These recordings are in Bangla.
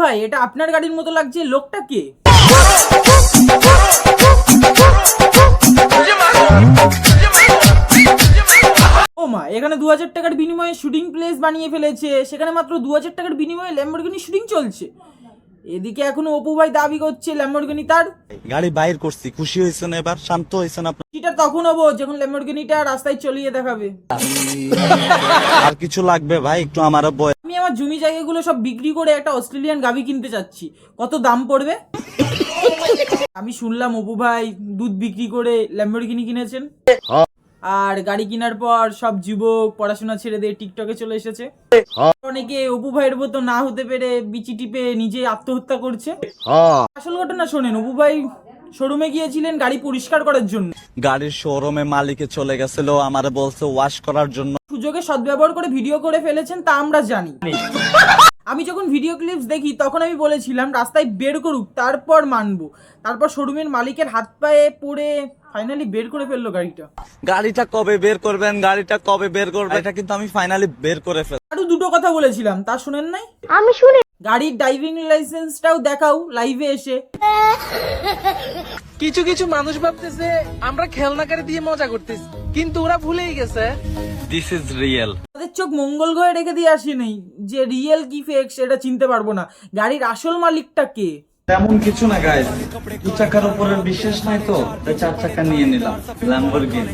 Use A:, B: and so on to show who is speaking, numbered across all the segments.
A: ভাই এটা আপনার গাড়ির মতো লাগছে, লোকটা কে? ও মা, এখানে 2000 টাকার বিনিময়ে শুটিং প্লেস বানিয়ে ফেলেছে, সেখানে মাত্র 2000 টাকার বিনিময়ে ল্যাম্বরগিনি শুটিং চলছে। এদিকে এখনো অপু ভাই দাবি করছে ল্যাম্বরগিনি তার।
B: গাড়ি বাইর করছি, খুশি হয়েছেন? এবার শান্ত হয়েছেন আপনি?
A: সেটা তখন হবো যখন ল্যাম্বরগিনিটা রাস্তায় চলিয়ে দেখাবে।
B: আর কিছু লাগবে ভাই? একটু আমার বয়।
A: আমি আমার জমি জায়গাগুলো সব বিক্রি করে একটা অস্ট্রেলিয়ান গাভী কিনতে চাচ্ছি, কত দাম পড়বে? আমি শুনলাম অপু ভাই দুধ বিক্রি করে ল্যাম্বরগিনি কিনেছেন, আর গাড়ি কেনার পর সব যুবক পড়াশোনা ছেড়ে দিয়ে টিকটকে চলে এসেছে। অনেকে অপু ভাইয়ের মতো না হতে পেরে বিচি টিপে নিজে আত্মহত্যা করছে। আসল ঘটনা শোনেন, অপু ভাই শোরুমে গিয়েছিলেন গাড়ি পরিষ্কার করার জন্য।
B: গাড়ির শোরুমে মালিকে চলে গেছিল, আমারে বলছে ওয়াশ করার জন্য।
A: সুযোগে সদ্ব্যবহার করে ভিডিও করে ফেলেছেন তা আমরা জানি। আমি যখন ভিডিও ক্লিপস দেখি তখন আমি বলেছিলাম রাস্তায় বের করুক তারপর মানবো। তারপর শোরুমের মালিকের হাত পায়ে পড়ে ফাইনালি বের করে ফেললো গাড়িটা।
B: গাড়িটা কবে বের করবেন? গাড়িটা কবে বের করবেন? এটা কিন্তু আমি ফাইনালি বের করে ফেল।
A: আরো দুটো কথা বলেছিলাম, তা শুনেন নাই?
C: আমি শুনি।
A: গাড়ির ড্রাইভিং লাইসেন্সটাও দেখাও লাইভে এসে।
D: কিছু কিছু মানুষ ভাবতেছে আমরা খেলনা গাড়ি দিয়ে মজা করতেছি, কিন্তু ওরা ভুলেই গেছে
B: দিস ইজ রিয়েল।
A: তাদের চোখ মঙ্গল গ্রহে রেখে দিয়ে আসেনি যে রিয়েল কি ফেক সেটা চিনতে পারবো না। গাড়ির আসল মালিকটা কে?
B: তেমন কিছু না গাইস, দু চাকার উপরে বিশ্বাস নাই তো তাই 4 চাকা নিয়ে নিলাম, ল্যাম্বরগিনি।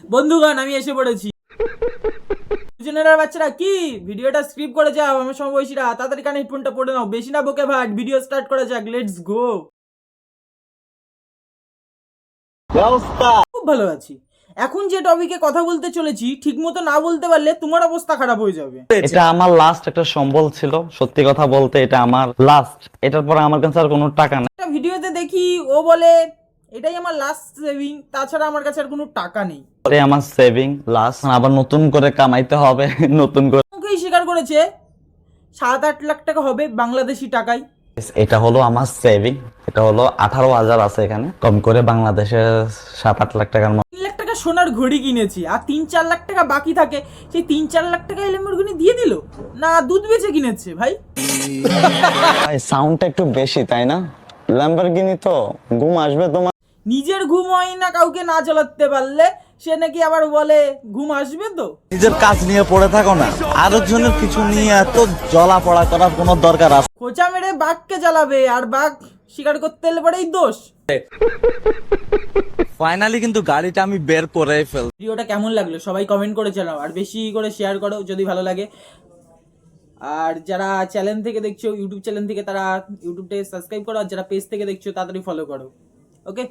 A: বন্ধুগণ আমি এসে পড়েছি। জেনারেল বাচ্চারা কি ভিডিওটা স্ক্রিপ্ট করে যাও, আমার সমবয়সীরা তাড়াতাড়ি কানে হেডফোনটা পড়ে নাও, বেশি না বকে ভাট, ভিডিও স্টার্ট করা যাক, লেটস গো। খুব ভালো আছি। এখন যে টপিকে কথা বলতে চলেছি ঠিকমতো না বলতে পারলে তোমার অবস্থা খারাপ হয়ে যাবে।
E: এটা আমার লাস্ট একটা সম্বল ছিল, সত্যি কথা বলতে এটা আমার লাস্ট। এটার পরে আমার কাছে আর কোনো টাকা নেই।
A: একটা ভিডিওতে দেখি ও বলে এটাই আমার লাস্ট সেভিং, তাছাড়া আমার কাছে আর কোনো টাকা নেই।
E: এটাই আমার সেভিং লাস্ট, আবার নতুন করে কামাইতে হবে। নতুন করে
A: মুখেই স্বীকার করেছে 7-8 লাখ টাকা হবে বাংলাদেশি টাকায়।
E: এটা হলো আমার সেভিং, এটা হলো 18,000 আছে এখানে, কম করে বাংলাদেশে 7-8 লাখ টাকার মতো।
A: 3 লাখ টাকা সোনার ঘড়ি কিনেছি আর 3-4 লাখ টাকা বাকি থাকে, সেই 3-4 লাখ টাকা ল্যাম্বরগিনি দিয়ে দিল না দুধ বেচে কিনেছে ভাই।
E: ভাই সাউন্ডটা একটু বেশি তাই না? ল্যাম্বরগিনি তো ঘুম আসবে তোমার?
A: নিজের ঘুম হয় না কাউকে না চালাতে পারলে, সে নাকি আবার বলে ঘুম আসবে তো।
B: নিজের কাজ নিয়ে পড়ে থাকো না, আরেকজনের কিছু নিয়ে এত জ্বলা পড়া করার কোনো দরকার আছে?
A: খোঁচা মেরে বাঘকে জ্বালাবে আর বাঘ শিকার করতে এলে পরেই দোষ।
B: ফাইনালি কিন্তু গাড়িটা আমি বের করে ফেল।
A: ভিডিওটা কেমন লাগলো সবাই কমেন্ট করে জানাও, আর বেশি করে শেয়ার করো যদি ভালো লাগে। আর যারা চ্যানেল থেকে দেখছো, ইউটিউব চ্যানেল থেকে, তারা ইউটিউবটা সাবস্ক্রাইব করো, আর যারা পেজ থেকে দেখছো তাড়াতাড়ি ফলো করো। ওকে।